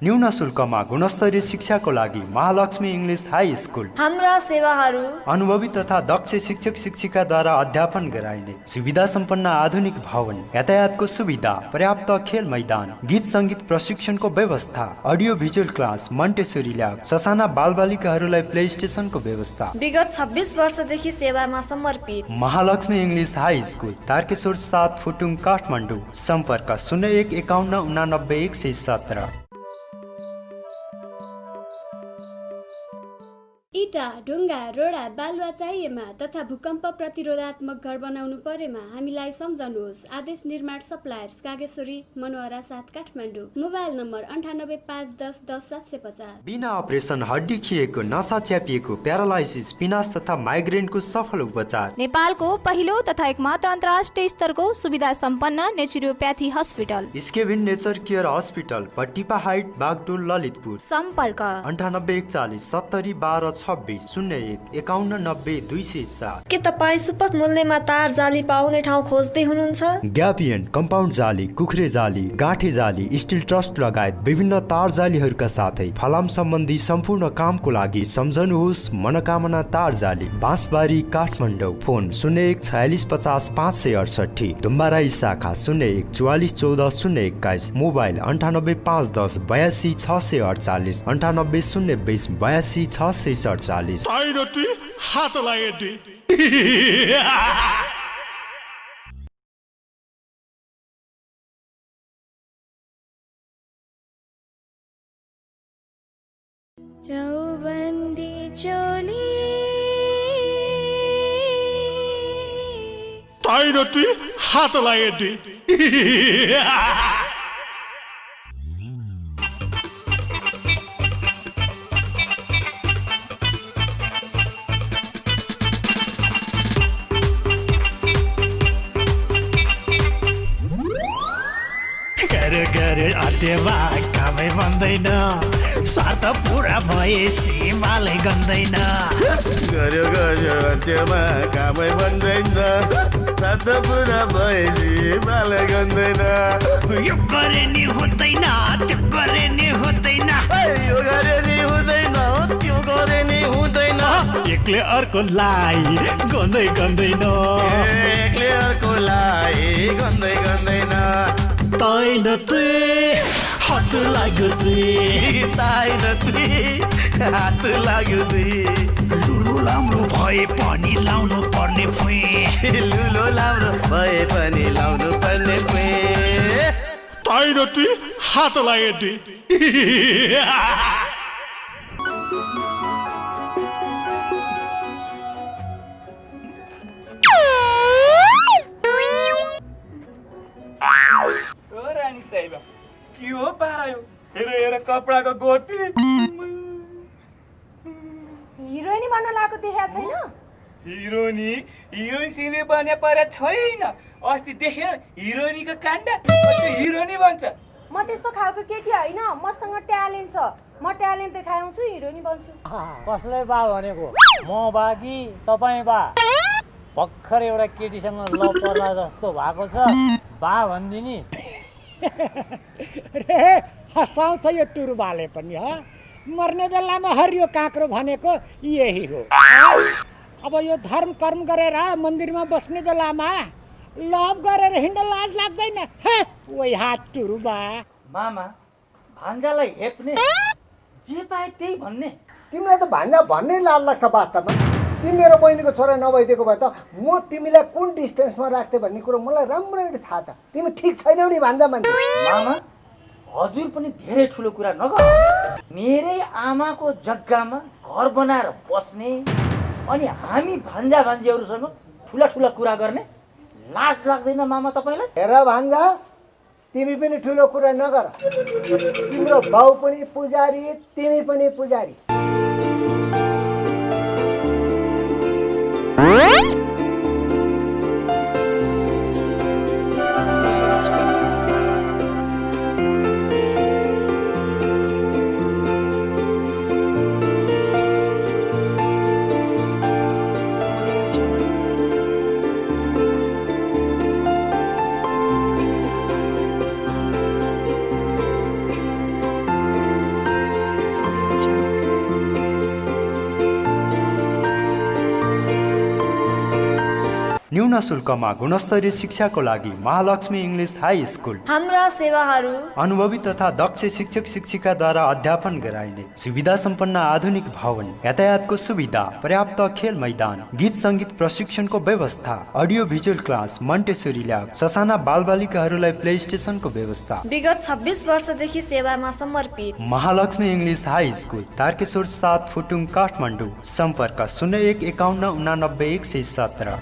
न्यून शुल्कमा गुणस्तरीय शिक्षाको लागि महालक्ष्मी इङ्ग्लिस हाई स्कुल। हाम्रा सेवाहरू अनुभवी तथा दक्ष शिक्षक शिक्षिकाद्वारा अध्यापन गराइने सुविधा सम्पन्न आधुनिक भवन, यातायातको सुविधा, पर्याप्त खेल मैदान, गीत सङ्गीत प्रशिक्षणको व्यवस्था, अडियो भिजुअल क्लास, मन्टेसोरी ल्याब, ससाना बालबालिकाहरूलाई प्ले स्टेसनको व्यवस्था। विगत 26 वर्षदेखि सेवामा समर्पित Mahalaxmi English high school, Tarakeshwar 7 Phutung, Kathmandu. सम्पर्क 01 51 89 117। इटा, ढुङ्गा, रोडा, बालुवा चाहिएमा तथा भूकम्प प्रतिरोधात्मक घर बनाउनु परेमा हामीलाई सम्झनुहोस्। Aadesh Nirman suppliers, Kageshwari, Manohara 7 Kathmandu. Mobile number 98511010 बिना अपरेसन हड्डी खिएको, नसा च्यापिएको, प्यारालाइसिस, पिनास तथा माइग्रेनको सफल उपचार। नेपालको पहिलो तथा एकमात्र अन्तर्राष्ट्रिय स्तरको सुविधा सम्पन्न नेचुरोप्याथी हस्पिटल स्केभिन नेचर केयर हस्पिटल, पट्टिपा हाइट, बागडोल, ललितपुर। सम्पर्क 9841 70 12 26 01 51 90 207। के तपाईँ सुपथ मूल्यमा तार जाली पाउने ठाउँ खोज्दै हुनुहुन्छ? ग्यापियन, कम्पाउन्ड जाली, कुखुरे जाली, गाँठे जाली, स्टिल ट्रस्ट लगायत विभिन्न तार जालीहरूका साथै फलाम सम्बन्धी सम्पूर्ण कामको लागि सम्झनुहोस् मनोकामना तार जाली, बाँसबारी, काठमाडौँ। फोन 01 46 50 568, दुम्बाराई शाखा 01 44 14 021। मोबाइल 98 510 82 648 98 020 82 647। हात लागे चौबन्दी चोली हात लागे गरे अध्यवा कामै बन्दैन, स्वार्थ पुरा भएपछि मालै गन्दैन। गऱ्यो गऱ्यो अध्यवा कामै बन्दैन, स्वार्थ पुरा भएपछि मालै गन्दैन। यो गरे नि हुँदैन, त्यो गरे नि हुँदैन, यो गरे नि हुँदैन, त्यो गरे नि हुँदैन। एक्लै अर्कोलाई गन्दै गन्दैन, एक्लै अर्कोलाई गन्दै गन्दैन। ताई न तुई हात लाग्यो तुई, ताई न तुई हात लाग्यो तुई। लुलो राम्रो भए पनि लाउनु पर्ने फुई, लुलो राम्रो भए पनि लाउनु पर्ने फुई। ताई न तुई हात लाग्यो रानी साहिबा के हो पारायो? हेर हेर कपडाको गोटी। हिरोइनी बन्न लागेको देखेको छैन? हिरोइन सिने बन्या परे छैन। अस्ति देखेर हिरोइनीको काण्ड हिरोइनी बन्छ। म त्यस्तो खालको केटी होइन, मसँग ट्यालेन्ट छ। म ट्यालेन्ट देखाउँछु, हिरोइनी बन्छु। कसलाई बा भनेको? म बा कि तपाईँ बा? भर्खर एउटा केटीसँग ल पर्ला जस्तो भएको छ, बा भनिदिने। रे हँसाउँछ यो टुरुबाले पनि। मर्ने बेलामा हरियो काँक्रो भनेको यही हो। अब यो धर्म कर्म गरेर मन्दिरमा बस्ने बेलामा लभ गरेर हिँड्न लाज लाग्दैन? वही हात टुरुबा। मामा भान्जालाई हेप्ने जे पाए त्यही भन्ने। तिमीलाई त भान्जा भन्नै लाज लाग्छ वास्तवमा। तिमी मेरो बहिनीको छोरा नभइदिएको भए त म तिमीलाई कुन डिस्टेन्समा राख्थेँ भन्ने कुरो मलाई राम्ररी थाहा छ। तिमी ठिक छैनौ नि भान्जा मान्छे। मामा हजुर पनि धेरै ठुलो कुरा नगर। मेरै आमाको जग्गामा घर बनाएर बस्ने अनि हामी भान्जा भान्जीहरूसँग ठुला ठुला कुरा गर्ने लाज लाग्दैन मामा तपाईँलाई? हेर भान्जा, तिमी पनि ठुलो कुरा नगर। तिम्रो बाउ पनि पुजारी, तिमी पनि पुजारी। न्यून शुल्कमा गुणस्तरीय शिक्षाको लागि महालक्ष्मी इङ्ग्लिस हाई स्कुल। हाम्रा सेवाहरू अनुभवी तथा दक्ष शिक्षक शिक्षिकाद्वारा अध्यापन गराइने सुविधा सम्पन्न आधुनिक भवन, यातायातको सुविधा, पर्याप्त खेल मैदान, गीत संगीत प्रशिक्षणको व्यवस्था, अडियो भिजुअल क्लास, मन्टेसोरी ल्याब, ससाना बालबालिकाहरूलाई प्ले स्टेसनको व्यवस्था। विगत 26 वर्षदेखि सेवामा समर्पित Mahalaxmi English high school, Tarakeshwar 7 Phutung, Kathmandu. सम्पर्क 01 51 89 117।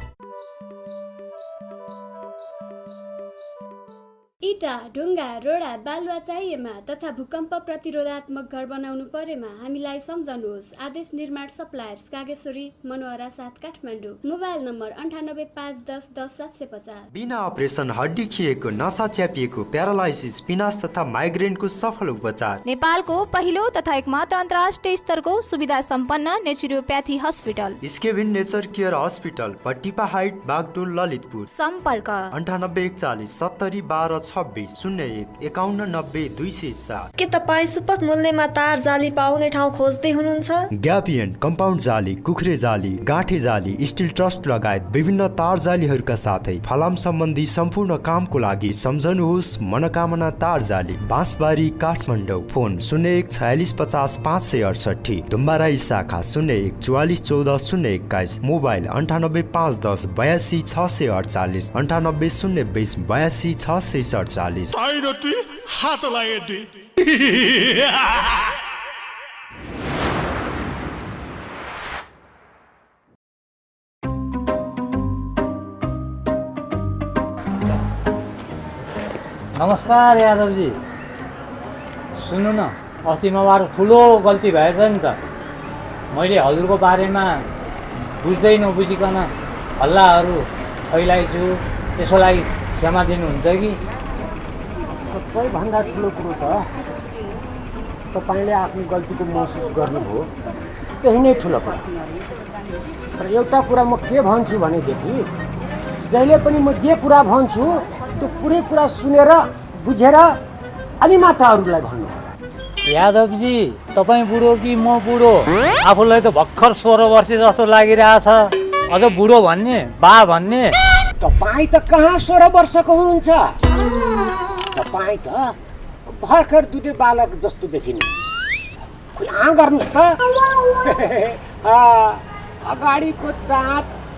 इटा, ढुङ्गा, रोडा, बालुवा चाहिएमा तथा भूकम्प प्रतिरोधात्मक घर बनाउनु परेमा हामीलाई सम्झनुहोस्। Aadesh Nirman suppliers, Kageshwari, Manohara 7 Kathmandu. Mobile number 98511010 बिना अपरेसन हड्डी खिएको, नसा च्यापिएको, प्यारालाइसिस, पिनास तथा माइग्रेनको सफल उपचार। नेपालको पहिलो तथा एकमात्र अन्तर्राष्ट्रिय स्तरको सुविधा सम्पन्न नेचुरोप्याथी हस्पिटल स्केभिन नेचर केयर हस्पिटल, पट्टिपा हाइट, बागडोल, ललितपुर। सम्पर्क 9841 70 12 26 01 51 90 207। के तपाईँ सुपथ मूल्यमा तार जाली पाउने ठाउँ खोज्दै हुनुहुन्छ? ग्यापियन, कम्पाउन्ड जाली, कुखुरे जाली, गाँठे जाली, स्टिल ट्रस्ट लगायत विभिन्न तार जालीहरूका साथै फलाम सम्बन्धी सम्पूर्ण कामको लागि सम्झनुहोस् मनोकामना तार जाली, बाँसबारी, काठमाडौँ। फोन 01 46 50 568, दुम्बाराई शाखा 01 44 14 021, मोबाइल 98 510 82 648, 98 020 82 647। हात लागे नमस्कार यादवजी, सुन्नु न, अस्ति मबाट ठुलो गल्ती भएछ नि त। मैले हजुरको बारेमा बुझ्दै नबुझिकन हल्लाहरू फैलाइछु, त्यसलाई क्षमा दिनुहुन्छ कि? सबैभन्दा ठुलो कुरो त तपाईँले आफ्नो गल्तीको महसुस गर्नुभयो, त्यही नै ठुलो कुरा। तर एउटा कुरा म के भन्छु भनेदेखि, जहिले पनि म जे कुरा भन्छु त्यो पुरै कुरा सुनेर बुझेर अनि मात्र अरूलाई भन्नु। यादवजी, तपाईँ बुढो कि म बुढो? आफूलाई त भर्खर 16 वर्ष जस्तो लागिरहेछ, अझ बुढो भन्ने, बा भन्ने। तपाईँ त कहाँ 16 वर्षको हुनुहुन्छ? तपाईँ त भर्खर दुधे बालक जस्तो देखिनुहुन्छ। कुरा गर्नुहोस् त। अगाडिको दाँत छ,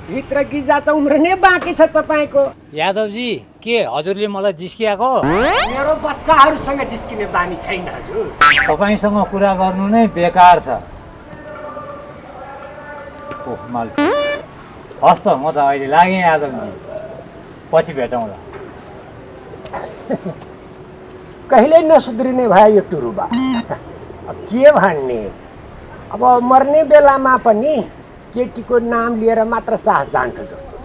भित्र गिजा त उम्रने बाँकी छ तपाईँको। यादवजी, के हजुरले मलाई जिस्किएको? मेरो बच्चाहरूसँग जिस्किने बानी छैन हजुर। तपाईँसँग कुरा गर्नु नै बेकार छ। ओह माल, हस् त, म त अहिले लागेँ यादवजी, पछि भेटौँला। कहिल्यै नसुध्रिने भयो यो टुरुबा। के भन्ने, अब मर्ने बेलामा पनि केटीको नाम लिएर मात्र सास जान्छ जस्तो छ।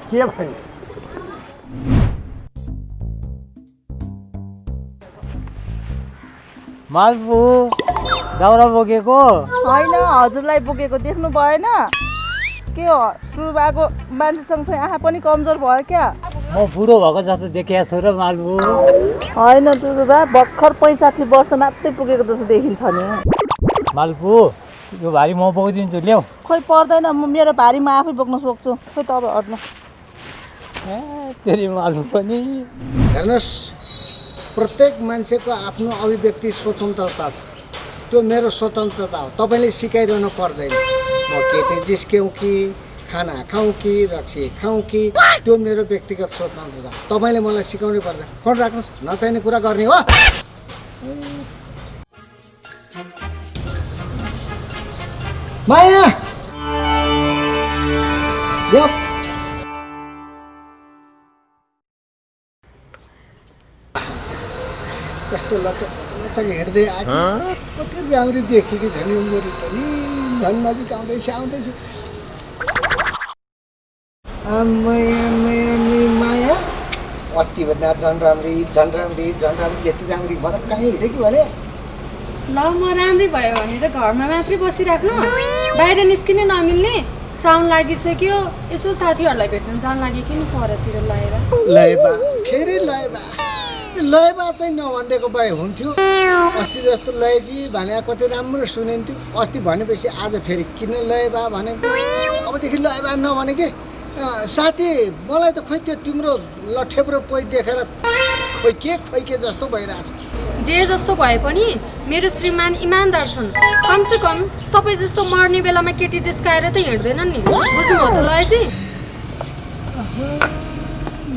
के भन्ने? मालबु दाउरा बोकेको होइन, हजुरलाई बोकेको देख्नु भएन? के हो, टुरुबाको मान्छेसँग चाहिँ आँखा पनि कमजोर भयो क्या? म बुढो भएको जस्तो देखिया छु र मालबु। होइन टुरुबा, भर्खर 65 वर्ष मात्रै पुगेको जस्तो देखिन्छ नि। मालबु, यो भारी म बोकिदिन्छु, ल्याऊ। खोइ पर्दैन, म मेरो भारी म आफै बोक्न सक्छु। खोइ तपाईँ हट्नु। तेरि मालबु पनि। हेर्नुहोस्, प्रत्येक मान्छेको आफ्नो अभिव्यक्ति स्वतन्त्रता छ, त्यो मेरो स्वतन्त्रता हो। तपाईँले सिकाइरहनु पर्दैन। म केटी जिस्क्यौँ कि, खाना खाउँ कि, रक्सी खाउँ कि, त्यो मेरो व्यक्तिगत स्वतन्त्रता। तपाईँले मलाई सिकाउनै पर्दैन। फोन राख्नुहोस्, नचाहिने कुरा गर्ने हो। माया कस्तो लचक लचक हिँड्दै आएको, कति राम्री देखेकी छ नि उमेर पनि, झन् नजिक आउँदैछ आउँदैछ। माया अस्तिभन्दा झन् राम्री झन् राम्री झन् राम्री, यति राम्री भएर कहीँ हिँड्यो कि भने? ल, म राम्रै भयो भने त घरमा मात्रै बसिराख्नु, बाहिर निस्किनै नमिल्ने? साउन लागिसक्यो, यसो साथीहरूलाई भेट्न जान लागि किन परतिर लगाएर? लयबा फेरि लयबा लयबा चाहिँ नभनिदिएको भए हुन्थ्यो। अस्ति जस्तो लयजी भने कति राम्रो सुनिन्थ्यो। अस्ति भनेपछि आज फेरि किन लयबा भनेको? अबदेखि ल एबा नभने के साँच्ची मलाई त खोइ त्यो तिम्रो लठेब्रो पोइ देखेर खोइ के जस्तो भइरहेछ। जे जस्तो भए पनि मेरो श्रीमान इमान्दार छन्। कमसे कम तपाईँ जस्तो मर्ने बेलामा केटी जिस्काएर त हिँड्दैनन् नि। बुझ्नु भयो त लयजी?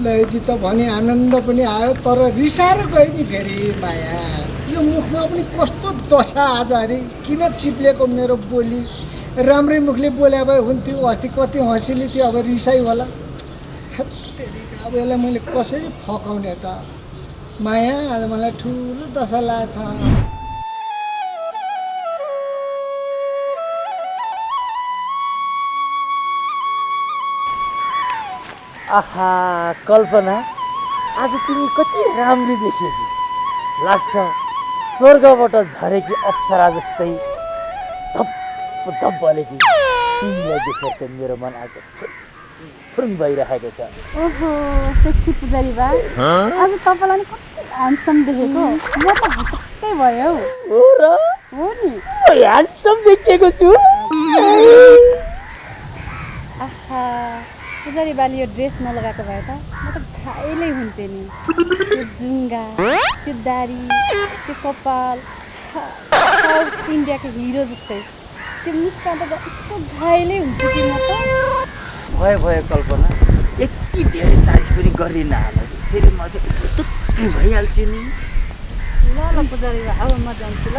लयजी त भने आनन्द पनि आयो तर रिसाएर गयो नि फेरि माया। यो मुखमा पनि कस्तो दशा आज अरे किन चिप्लेको मेरो बोली। राम्रै मुखले बोले भए हुन्थ्यो। अस्ति कति हँसिली थियो अब रिसाइ होला। अब यसलाई मैले कसरी फकाउने त माया। आज मलाई ठुलो दशा लाग्छ। आहा कल्पना, आज तिमी कति राम्री देखियो। लाग्छ स्वर्गबाट झरेकी अप्सरा जस्तै धप्प धप्प बलेकी। तिमीलाई देखेर त मेरो मन आज फुरुङ भइरहेको छ। ओहो सेक्सी पुजारी बा, आज तपाईँलाई कति ह्यान्डसम देखेको। म त हक्कै भयो। हो र? हो नि, ह्यान्डसम देखेको छु। आहा पुजारी बाले यो ड्रेस नलगाएको भए त म त घाइलै हुन्थेँ नि। त्यो जुङ्गा, त्यो दारी, त्यो कपाल, साउथ इन्डियाको हिरो जस्तै त्यो मुस्कान त यस्तो घाइलै हुन्छ कि म त। भयो कल्पना, यति धेरै तारिफ पनि गरिन हाल्नु। फेरि म चाहिँ टुक्कै भइहाल्छु नि। ल पुजारी बा, अब म जान्छु ल।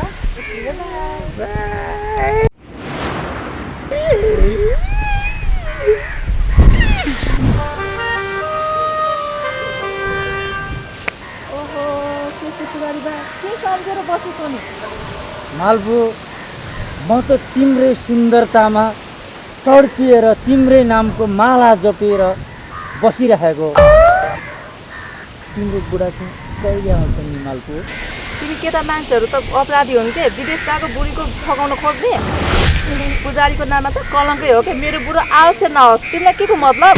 ओहो पुजारी बा के सम्झेर बसेको नि? मालबु, म त तिम्रै सुन्दरतामा तड्पिएर तिम्रै नामको माला जपेर बसिरहेको। तिम्रो बुढा चाहिँ कहिले आउँछ नि मालबु? तिमी केटा मान्छेहरू त अपराधी हुन् के? विदेश गएको बुढीको ठगाउन खोज्ने? पुजारीको नाममा त कलङ्कै हो क्या। मेरो बुढो आलसे नहोस्। तिमीलाई के को मतलब?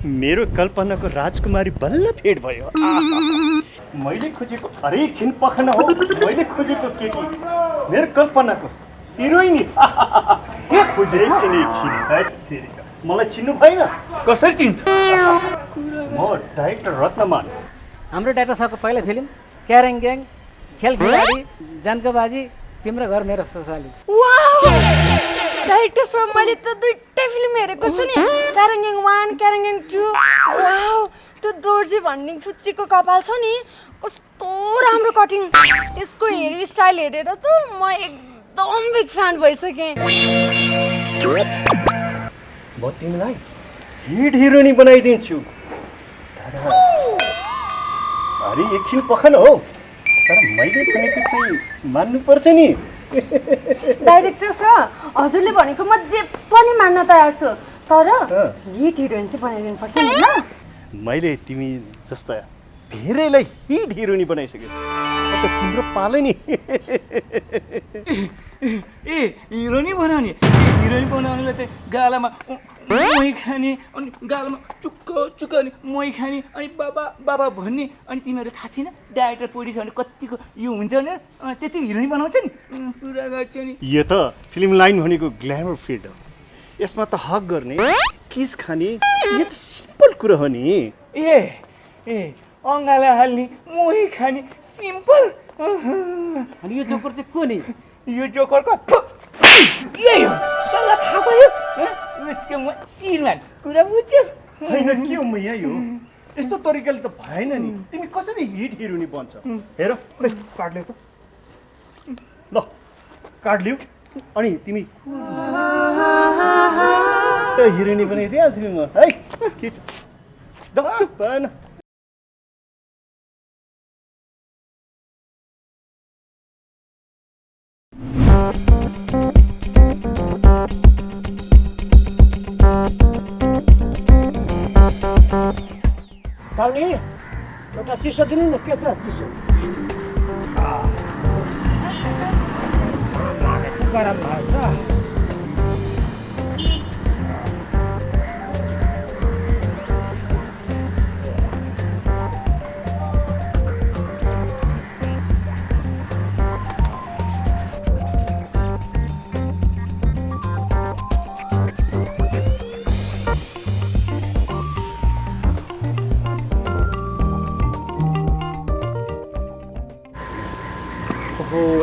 मेरो कल्पनाको राजकुमारी बल्ल भेट भयो। मैले खोजेको हरेक छिन पखना हो। मैले खोजेको केटी मेरो कल्पनाको हिरोइनी। के खोजेको छिन मलाई चिन्नु भएन? कसरी चिन्छ? म डाइरेक्टर रत्नमान। हाम्रो डाक्टर सरको पहिलो फिल्म क्यारेङ ग्याङ, खेल खेलाडी, जानकोबाजी, तिम्रो घर मेरो ससुराली। डाइरेक्टर सर, मैले त दुईटै फिल्म हेरेको छु नि। क्यारेङ 1, क्यारेङ 2। वाउ, त्यो दोर्जी भन्ने फुच्चीको कपाल छ नि, कस्तो राम्रो कटिङ। त्यसको हेयर स्टाइल हेरेर त म एकदम बिग फ्यान भइसकेँ। म तिमीलाई हिट हिरोइनी बनाइदिन्छु। अरे एकछिन पखन हो, तर मैले भनेको चाहिँ मान्नुपर्छ नि। डाइरेक्टर सर, हजुरले भनेको म जे पनि मान्न तयार छु, तर हिट हिरोइन चाहिँ बनाइदिनु पर्छ नि ल। मैले तिमी जस्ता धेरैलाई हिट हिरोइनी बनाइसकेको छु। तिम्रो पालो नि। ए हिरोइनी बनाउने? हिरोइनी बनाउनेलाई त गालामा मही खाने, अनि गालामा चुक्क चुक्क अनि मही खाने, अनि बाबा बाबा भन्ने। अनि तिमीहरू थाहा छैन डाइरेक्टर प्रोड्युसर भने कतिको यो हुन्छ भनेर त्यति हिरोइनी बनाउँछ नि। पुरा गर्छ नि। यो त फिल्म लाइन भनेको ग्ल्यामर फिल्ड हो। यसमा त हक गर्ने, किस खाने, यो त सिम्पल कुरा हो नि। ए अङ्गाला हाल्ने, मही खाने, सिम्पल। अनि यो जोकर चाहिँ को नि? यो जोकरको यही हो। तँलाई थाहा भयो? उसको म श्रीमान कुरा बुझ्यो। होइन के हो मैया यो? यस्तो तरिकाले त भएन नि। तिमी कसरी हिट हिरोइनी बन्छ? हेर काट ल्याउ त। ल काट लिऊ। अनि तिमी हिरोइनी बनाइदिइहाल्छु नि म है। के छ भएन। साउनी एउटा चिसो दिनु न। के छ चिसो? गरम भएछ।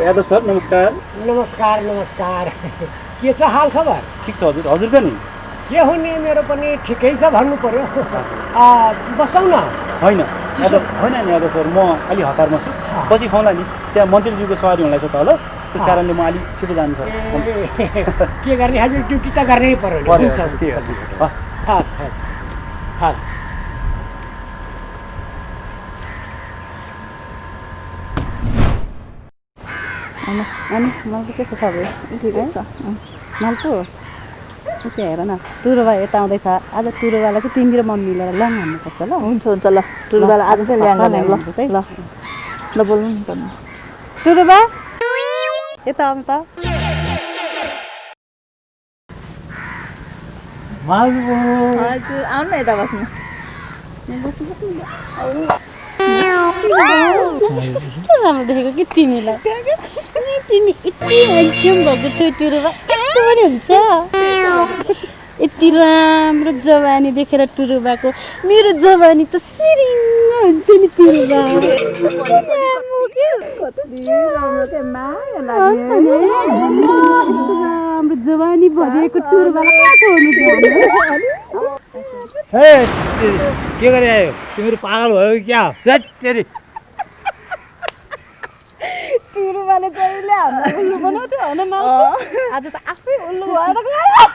यादव सर नमस्कार। नमस्कार नमस्कार। के छ हाल खबर? ठिक छ हजुर। हजुरको नि? के हुने, मेरो पनि ठिकै छ भन्नु पर्यो। बसौँ न। होइन यादव, होइन नि यादव सर, म अलि हतारमा छु, पछि खुवाउँला नि। त्यहाँ मन्त्रीज्यूको सवारी हुँदैछ त होला, त्यस कारणले म अलि छिटो जानु छ। के गर्ने हजुर, ड्युटी त गर्नै पर्यो नि। हुन्छ हजुर, हस् हस् हस् हस्। अनि मलाई के छ सबै ठिकै छ। मलाई पो त्यो हेर न, टुरुबा यता आउँदैछ। आज टुरुबालाई चाहिँ तिमी र मम्मी मिलेर ल्याङ हान्नुपर्छ ल। हुन्छ हुन्छ ल, टुरुबालाई आज चाहिँ ल्याङ गर्ने ल। ल ल बोल्नु नि पर्नु। टुरुबा यता आउनु त। हजुर आउनु न, यता बस्नु। बस्नु बस्नु। कस्तो राम्रो देखेको कि तिमीलाई। तिमी यति ह्यान्डसम भएको छौ टुरुबा, यस्तो पनि हुन्छ। यति राम्रो जवानी देखेर टुरुबाको मेरो जवानी त सिरिङ्ग हुन्छ नि टुरुबा। राम्रो जवानी भरिएको टुरुबालाई कहाँ छोड्नु हे के गरे आयो तिमीहरू? पागल भयो क्या? तेरि टुरुबाले जहिले हामीलाई उल्लु बनाउँथ्यो होइन न? आज त आफै उल्लु भएर गयो।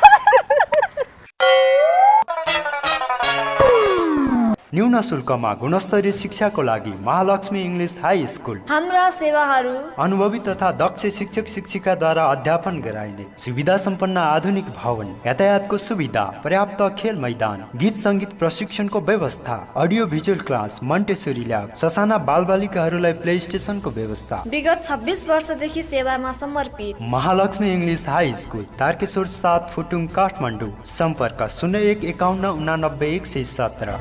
न्यून शुल्कमा गुणस्तरीय शिक्षाको लागि महालक्ष्मी इङ्ग्लिस हाई स्कुल। हाम्रा सेवाहरू अनुभवी तथा दक्ष शिक्षक शिक्षिकाद्वारा अध्यापन गराइने सुविधा सम्पन्न आधुनिक भवन, यातायातको सुविधा, पर्याप्त खेल मैदान, गीत सङ्गीत प्रशिक्षणको व्यवस्था, अडियो भिजुअल क्लास, मन्टेसोरी ल्याब, ससाना बालबालिकाहरूलाई प्ले स्टेसनको व्यवस्था। विगत 26 वर्षदेखि सेवामा समर्पित Mahalaxmi English high school, Tarakeshwar 7 Phutung, Kathmandu. सम्पर्क 0151891117।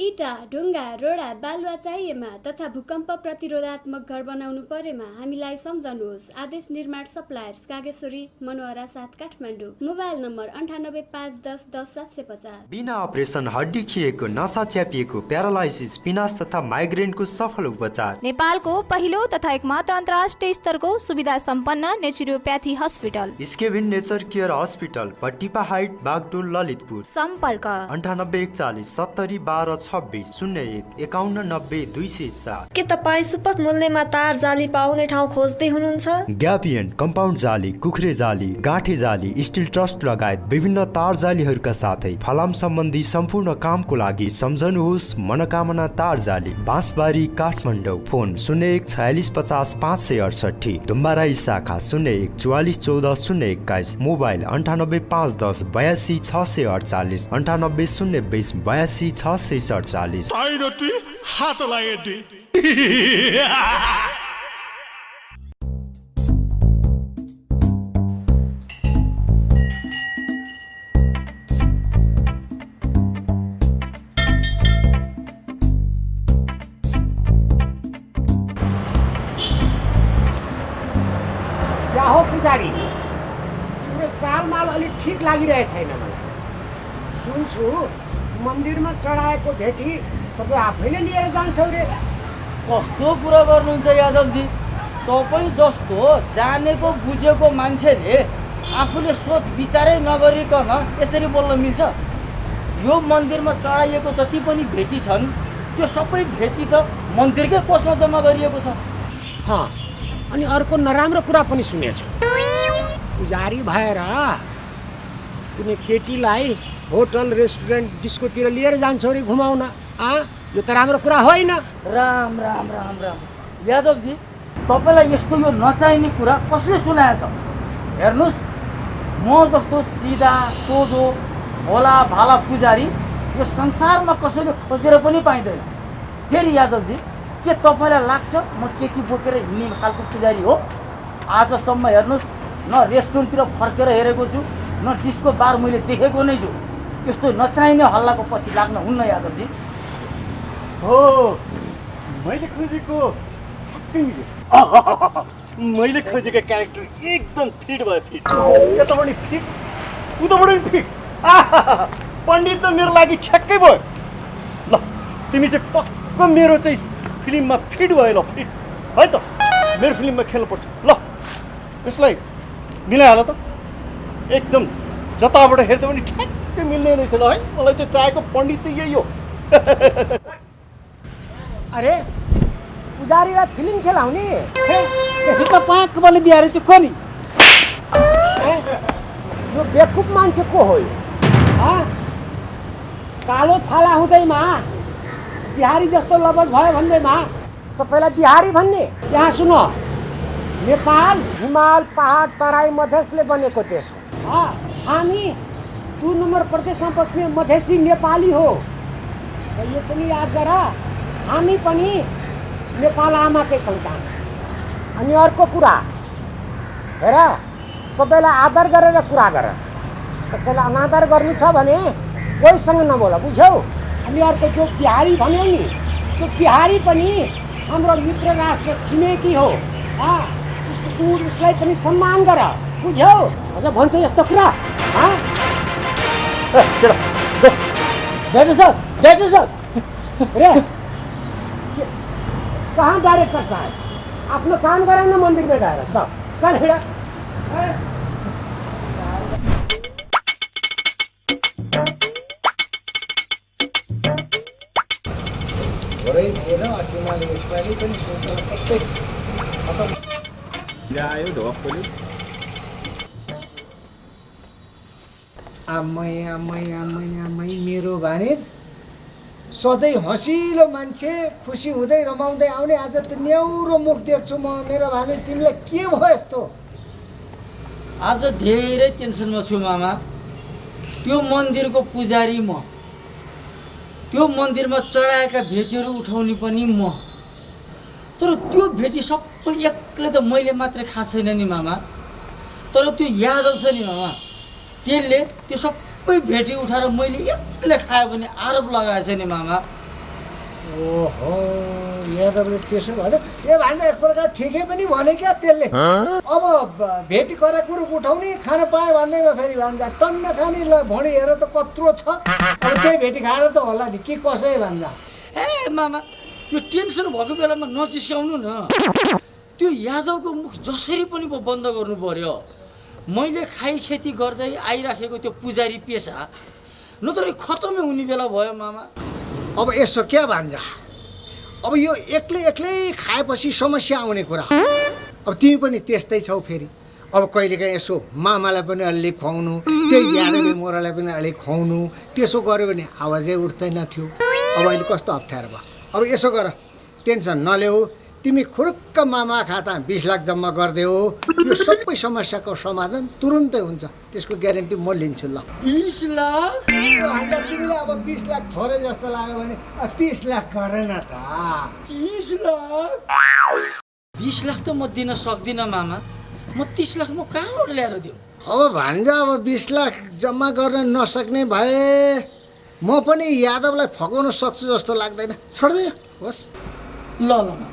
इटा, ढुङ्गा, रोडा, बालुवा चाहिएमा तथा भूकम्प प्रतिरोधात्मक घर बनाउनु परेमा हामीलाई सम्झनुहोस्। Aadesh Nirman suppliers, Kageshwari, Manohara 7 Kathmandu. Mobile number 98511010 बिना अपरेसन हड्डी खिएको, नसा च्यापिएको, प्यारालाइसिस, पिनास तथा माइग्रेनको सफल उपचार। नेपालको पहिलो तथा एकमात्र अन्तर्राष्ट्रिय स्तरको सुविधा सम्पन्न नेचुरोप्याथी हस्पिटल स्केभिन नेचर केयर हस्पिटल, पट्टिपा हाइट, बागडोल, ललितपुर। सम्पर्क 9841 70 12 26 01 51 90 207। के तपाईँ सुपथ मूल्यमा तार जाली पाउने ठाउँ खोज्दै हुनुहुन्छ? ग्यापियन, कम्पाउन्ड जाली, कुखुरे जाली, गाँठे जाली, स्टिल ट्रस्ट लगायत विभिन्न तार जालीहरूका साथै फलाम सम्बन्धी सम्पूर्ण कामको लागि सम्झनुहोस् मनोकामना तार जाली, बाँसबारी, काठमाडौँ। फोन 01 46 50 568, डुम्बाराई शाखा 01 44 14 021, मोबाइल 98 510 82 648, 98 020 82 647। हात लागे क्या हो पुजारी, तिम्रो चालमाल अलिक ठिक लागिरहेको छैन मलाई। सुन्छु मन्दिरमा चढाएको भेटी सबै आफैले लिएर जान्छौ रे। कस्तो कुरा गर्नुहुन्छ यादवजी? तपाईँ जस्तो जानेको बुझेको मान्छेले आफूले सोच विचारै नगरिकन यसरी बोल्न मिल्छ? यो मन्दिरमा चढाइएको जति पनि भेटी छन् त्यो सबै भेटी त मन्दिरकै कोषमा जम्मा गरिएको छ। अनि अर्को नराम्रो कुरा पनि सुनेछु। पुजारी भएर कुनै केटीलाई होटल, रेस्टुरेन्ट, डिस्कोतिर लिएर जान्छौ रे घुमाउन। यो त राम्रो कुरा होइन। राम राम राम राम यादवजी, तपाईँलाई यस्तो यो नचाहिने कुरा कसले सुनाएछ? हेर्नुहोस्, म जस्तो सिधा सोझो भोला भाला पुजारी यो संसारमा कसैले खोजेर पनि पाइँदैन। फेरि यादवजी, के तपाईँलाई लाग्छ म केटी बोकेर हिँड्ने खालको पुजारी हो? आजसम्म हेर्नुहोस् न रेस्टुरेन्टतिर फर्केर हेरेको छु न डिस्को बार मैले देखेको नै छु। यस्तो नचाहिने हल्लाको पछि लाग्न हुन्न यादवजी। हो मैले खोजेको मैले खोजेको क्यारेक्टर एकदम फिट भयो। फिट यताबाट फिट उताबाट पनि फिट। पण्डित त मेरो लागि ठ्याक्कै भयो। ल तिमी चाहिँ पक्क मेरो चाहिँ फिल्ममा फिट भयो। ल फिट है त मेरो फिल्ममा खेल्नुपर्छ। ल यसलाई मिलाइहाल त एकदम जताबाट हेर्दा पनि ठ्याक्कै मिल्ने रहेछ। ल है मलाई चाहिँ चाहेको पण्डित चाहिँ यही हो। अरे पुजारीलाई फिल्म खेलाउने पाँच बलि बिहारी चाहिँ को नि? यो बेकुप मान्छे को हो? कालो छाला हुँदैमा बिहारी जस्तो लबज भयो भन्दैमा सबैलाई बिहारी भन्ने? यहाँ सुन, नेपाल हिमाल पहाड तराई मधेसले बनेको देश हो। हामी 2 नम्बर प्रदेशमा बस्ने मधेसी नेपाली हो। यो पनि याद गर, हामी पनि नेपाल आमाकै सन्तान। अनि अर्को कुरा हेर, सबैलाई आदर गरेर कुरा गर। कसैलाई अनादर गर्नु छ भने कोहीसँग नबोल, बुझ्यौ? अनि अर्को जो बिहारी भन्यौ नि, त्यो बिहारी पनि हाम्रो मित्र राष्ट्र छिमेकी हो। उसलाई पनि सम्मान गर, बुझ्यौ? अझ भन्छ यस्तो कुरा? डाइरेक्टर साहब रे, कहाँ डाइरेक्टर साहब? आफ्नो काम गर न मंदिर में गएर। चल हिँड। थोरै थिएन असिनाले यसपालि पनि सोचेर सबै खतम आयो ढोकले। आमै आमै आमै आमै मेरो भानिज सधैँ हँसिलो मान्छे, खुसी हुँदै रमाउँदै आउने, आज त न्याउरो मुख देख्छु म। मेरो भानिज तिमीलाई के भयो यस्तो? आज धेरै टेन्सनमा छु मामा। त्यो मन्दिरको पुजारी म, त्यो मन्दिरमा चढाएका भेटीहरू उठाउने पनि म। तर त्यो भेटी सबै एक्लै त मैले मात्रै खाएको छैन नि मामा। तर त्यो यादव छ नि मामा, त्यसले त्यो सबै भेटी उठाएर मैले एक्लै खायो भने आरोप लगाएछ नि मामा। ओहो, यादवले त्यसो भन्यो? ए भान्जा एक प्रकार ठिकै पनि भने क्या त्यसले। अब भेटी करा कुरो उठाउने, खान पायो भन्दैमा फेरि भान्जा टन्न खाने। ल भणी हेर त कत्रो छ। अब त्यही भेटी खाएर त होला नि के कसै भान्जा। ए मामा, यो टेन्सन भएको बेलामा नचिस्काउनु न। त्यो यादवको मुख जसरी पनि बन्द गर्नु पर्यो। मैले खाइ खेती गर्दै आइराखेको त्यो पुजारी पेसा नत्र खतमै हुने बेला भयो मामा। अब यसो क्या भान्जा, अब यो एक्लै खाएपछि समस्या आउने कुरा। अब तिमी पनि त्यस्तै छौ फेरि। अब कहिलेकाहीँ यसो मामालाई पनि अलि खुवाउनु, त्यही यादवी मोरालाई पनि अलि खुवाउनु, त्यसो गऱ्यो भने आवाजै उठ्दैन थियो। अब अहिले कस्तो अप्ठ्यारो भयो। अब यसो गर, टेन्सन नल्याऊ, तिमी खुरुक्क मामा खाता 20 लाख जम्मा गरिदेऊ। यो सबै समस्याको समाधान तुरुन्तै हुन्छ, त्यसको ग्यारेन्टी म लिन्छु। ल 20 लाख? तिमीलाई अब 20 लाख थोरै जस्तो लाग्यो भने 30 लाख गर न त। 30 लाख? 20 लाख त म दिन सक्दिनँ मामा। म 30 लाख म कहाँबाट ल्याएर दिउँ? अब भान्जा, अब 20 लाख जम्मा गर्न नसक्ने भए म पनि यादवलाई फकाउन सक्छु जस्तो लाग्दैन। छोड्दै होस्। ल मामा,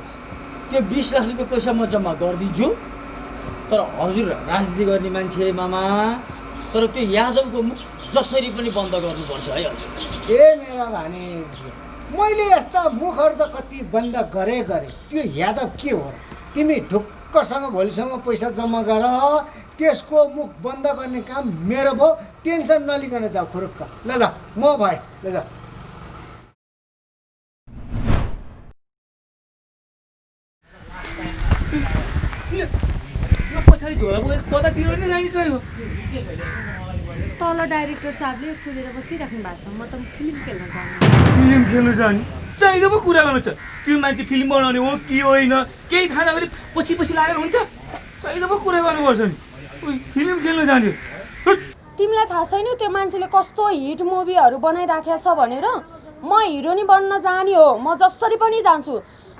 त्यो 20 लाख रुपियाँ पैसा म जम्मा गरिदिन्छु। तर हजुर राजनीति गर्ने मान्छे मामा, तर त्यो यादवको मुख जसरी पनि बन्द गर्नुपर्छ है हजुर। ए मेरा भानिज, मैले यस्ता मुखहरू त कति बन्द गरेँ। त्यो यादव के हो र? तिमी ढुक्कसँग भोलिसम्म पैसा जम्मा गर, त्यसको मुख बन्द गर्ने काम मेरो भयो। टेन्सन नलिकन जाऊ खुरुक्क। ल जा, म भए ल जा। पछाडि झोला बोकेर कतातिर नै लागिसक्यो। तल डाइरेक्टर साहबले खुलेर बसिराख्नु भएको छ। म त फिल्म खेल्न जानु। फिल्म खेल्नु जाने चाहिँदो पो कुरा गर्नु छ। त्यो मान्छे फिल्म बनाउने हो कि होइन केही थाहा नगरी पछि लागेर हुन्छ। चाहिँदो पो कुरा गर्नुपर्छ नि। फिल्म खेल्नु जाने। तिमीलाई थाहा छैन त्यो मान्छेले कस्तो हिट मुभीहरू बनाइराखेको छ भनेर? म हिरोनी बन्न जाने हो, म जसरी पनि जान्छु।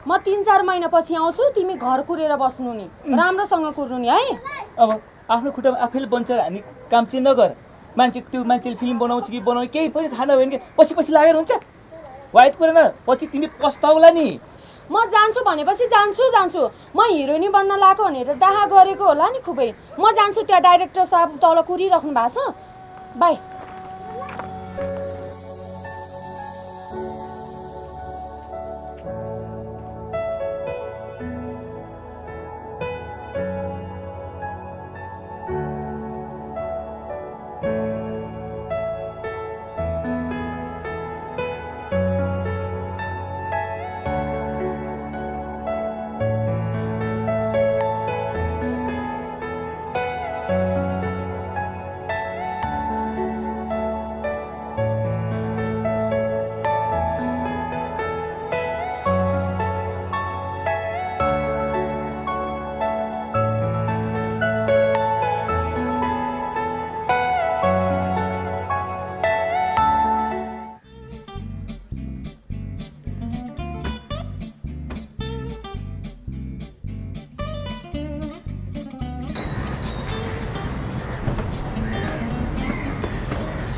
म 3-4 महिनापछि आउँछु, तिमी घर कुरेर बस्नु नि, राम्रोसँग कुर्नु नि है। अब आफ्नो खुट्टामा आफैले बन्चर हान्ने काम चाहिँ नगर। मान्छेले फिल्म बनाउँछ कि बनाउने केही पनि थाहा नभए नि पछि लागेर हुन्छ। वाइट कुरा न, पछि तिमी पस्ताउला नि। म जान्छु भनेपछि जान्छु। म हिरोइनी बन्न लाएको भनेर डाहा गरेको होला नि खुबै। म जान्छु, त्यहाँ डाइरेक्टर साहब तल कुरिराख्नु भएको छ। बाई।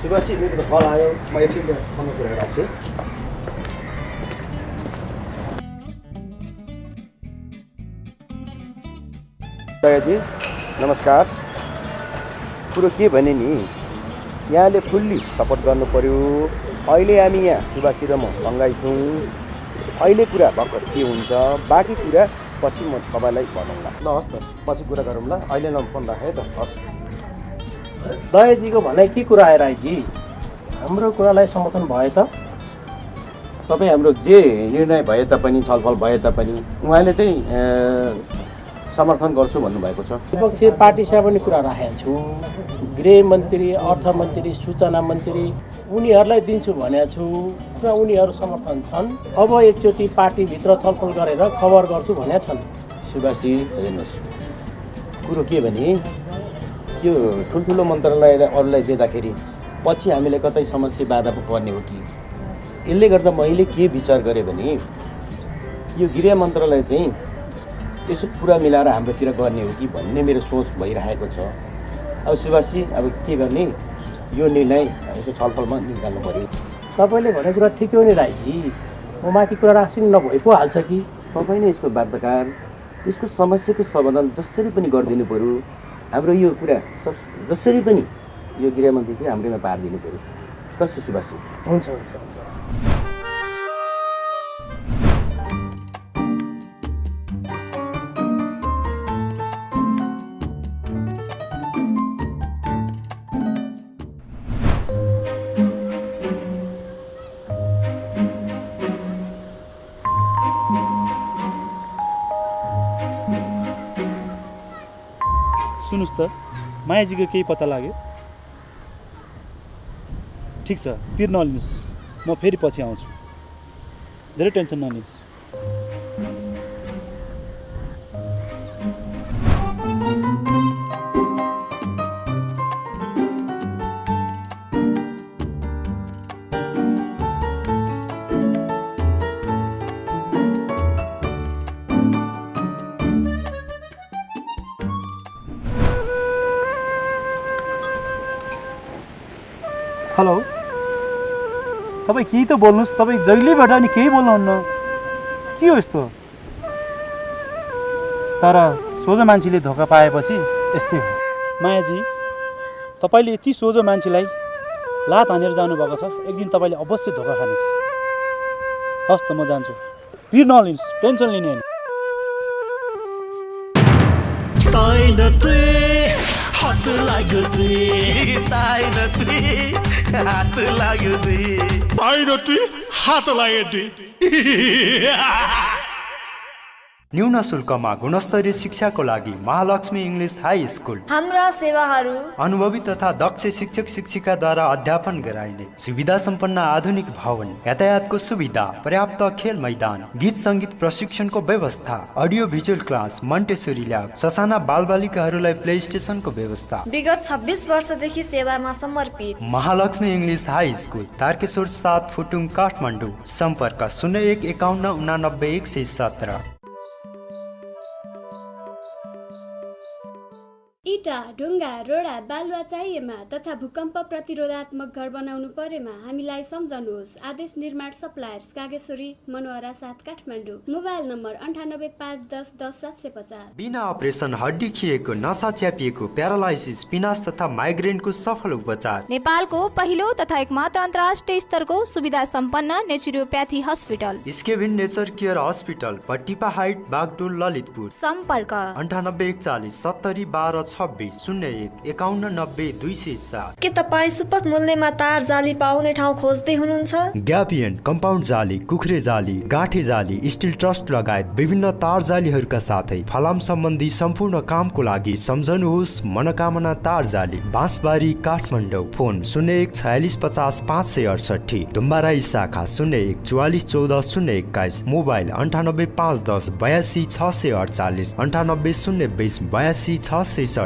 सुभाषी मेरो त कल आयो, म एकछिन फोनमा कुरा राख्छु। दयाजी नमस्कार। कुरो के भने नि, यहाँले फुल्ली सपोर्ट गर्नु पर्यो। अहिले हामी यहाँ सुभाषी र म सँगै छौँ। अहिले कुरा भर्खर के हुन्छ, बाँकी कुरा पछि म तपाईँलाई भनौँला। ल हस् त, पछि कुरा गरौँला। अहिले न फोन राखेँ त। हस्। दयाजीको भनाइ के कुरा आयो राईजी? हाम्रो कुरालाई समर्थन भए त? तपाईँ हाम्रो जे निर्णय भए तापनि, छलफल भए तापनि उहाँले चाहिँ समर्थन गर्छु भन्नुभएको छ। विपक्षी पार्टीसँग पनि कुरा राखेको छु। गृह मन्त्री, अर्थमन्त्री, सूचना मन्त्री उनीहरूलाई दिन्छु भनेको छु र उनीहरू समर्थन छन्। अब एकचोटि पार्टीभित्र छलफल गरेर खबर गर्छु भनेका छन्। सुभाषजी हेर्नुहोस्, कुरो के भने यो ठुल्ठुलो मन्त्रालयलाई अरूलाई दिँदाखेरि पछि हामीले कतै समस्या बाधा पो पर्ने हो कि। यसले गर्दा मैले के विचार गरेँ भने यो गृह मन्त्रालय चाहिँ यसो कुरा मिलाएर हाम्रोतिर गर्ने हो कि भन्ने मेरो सोच भइरहेको छ। अब सुभाषजी अब के गर्ने, यो निर्णय यसो छलफलमा निकाल्नु पर्यो। तपाईँले भनेको कुरा ठिकै हो नि राईजी, म माथि कुरा राख्छु नि, नभइ पो हाल्छ कि। तपाईँ नै यसको वार्ताकार, यसको समस्याको समाधान जसरी पनि गरिदिनु पर्यो। हाम्रो यो कुरा जसरी पनि यो गृहमन्त्री चाहिँ हाम्रोमा पारिदिनु पर्यो। कसो सुभाषजी? हुन्छ। सुन्नुहोस् त, मायाजीको केही पत्ता लाग्यो? ठिक छ, पिर नलिनुहोस्, म फेरि पछि आउँछु। धेरै टेन्सन नलिनुहोस्। हेलो, तपाईँ केही त बोल्नुहोस्। तपाईँ जहिलेबाट नि केही बोल्नुहुन्न, के हो यस्तो? तर सोझो मान्छेले धोका पाएपछि यस्तै हो। मायाजी, तपाईँले यति सोझो मान्छेलाई लात हानेर जानुभएको छ, एक दिन तपाईँले अवश्य धोका खानेछ। हस् त, म जान्छु। पिर नलिनुहोस्, टेन्सन लिने होइन। हात लाग्यो दुई, ताइन दुई, हात लाग्यो दुई, ताइन दुई, हात लाग्यो दुई। न्यून शुल्कमा गुणस्तरीय शिक्षाको लागि महालक्ष्मी इङ्ग्लिस हाई स्कुल। हाम्रा सेवाहरू अनुभवी तथा दक्ष शिक्षक शिक्षिकाद्वारा अध्यापन गराइने सुविधा सम्पन्न आधुनिक भवन, यातायातको सुविधा, पर्याप्त खेल मैदान, गीत सङ्गीत प्रशिक्षणको व्यवस्था, अडियो भिजुअल क्लास, मन्टेसोरी ल्याब, ससाना बालबालिकाहरूलाई प्ले स्टेसनको व्यवस्था। विगत 26 वर्षदेखि सेवामा समर्पित Mahalaxmi English high school, Tarakeshwar 7 Phutung, Kathmandu. सम्पर्क 01 51 89 117। इटा, ढुङ्गा, रोडा, बालुवा चाहिएमा तथा भूकम्प प्रतिरोधात्मक घर बनाउनु परेमा हामीलाई सम्झनुहोस्। Aadesh Nirman suppliers, Kageshwari, Manohara 7 Kathmandu. Mobile number 98511010 बिना अपरेसन हड्डी खिएको, नसा च्यापिएको, प्यारालाइसिस, पिनास तथा माइग्रेनको सफल उपचार। नेपालको पहिलो तथा एकमात्र अन्तर्राष्ट्रिय स्तरको सुविधा सम्पन्न नेचुरोप्याथी हस्पिटल स्केभिन नेचर केयर हस्पिटल, पट्टिपा हाइट, बागडोल, ललितपुर। सम्पर्क 9841 70 12 26 01 51 90 207। के तपाईँ सुपथ मूल्यमा तार जाली पाउने ठाउँ खोज्दै हुनुहुन्छ? ग्यापियन, कम्पाउन्ड जाली, कुखुरे जाली, गाँठे जाली, स्टिल ट्रस्ट लगायत विभिन्न तार जालीहरूका साथै फलाम सम्बन्धी सम्पूर्ण कामको लागि सम्झनुहोस् मनोकामना तार जाली, बाँसबारी, काठमाडौँ। फोन 01 46 50 568, डुम्बाराई शाखा 01 44 14 021। मोबाइल 98 510 82 648, 98 020 82 647।